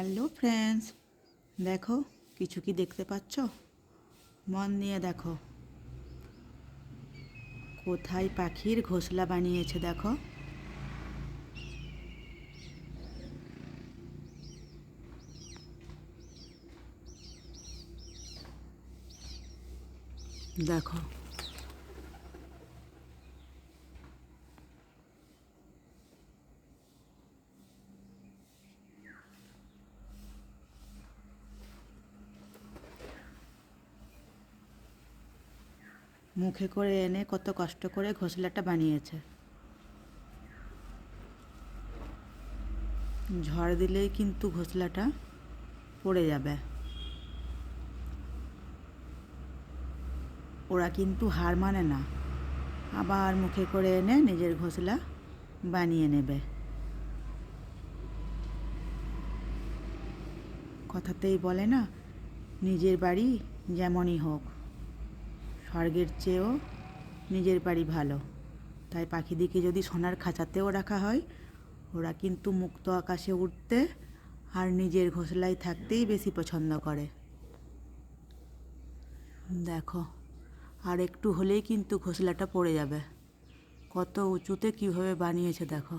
Hello friends, দেখো কিছু কি দেখতে পাচ্ছ? মন দিয়ে দেখো, কোথায় পাখির ঘোঁসলা বানিয়েছে দেখো। দেখো মুখে করে এনে কত কষ্ট করে ঘোঁসলাটা বানিয়েছে। ঝড় দিলেই কিন্তু ঘোঁসলাটা পড়ে যাবে। ওরা কিন্তু হার মানে না, আবার মুখে করে এনে নিজের ঘোঁসলা বানিয়ে নেবে। কথাতেই বলে না, নিজের বাড়ি যেমনই হোক, স্বর্গের চেয়েও নিজের বাড়ি ভালো। তাই পাখিদিকে যদি সোনার খাঁচাতেও রাখা হয়, ওরা কিন্তু মুক্ত আকাশে উঠতে আর নিজের ঘোঁসলায় থাকতেই বেশি পছন্দ করে। দেখো, আর একটু হলেই কিন্তু ঘোঁসলাটা পড়ে যাবে। কত উঁচুতে কীভাবে বানিয়েছে দেখো।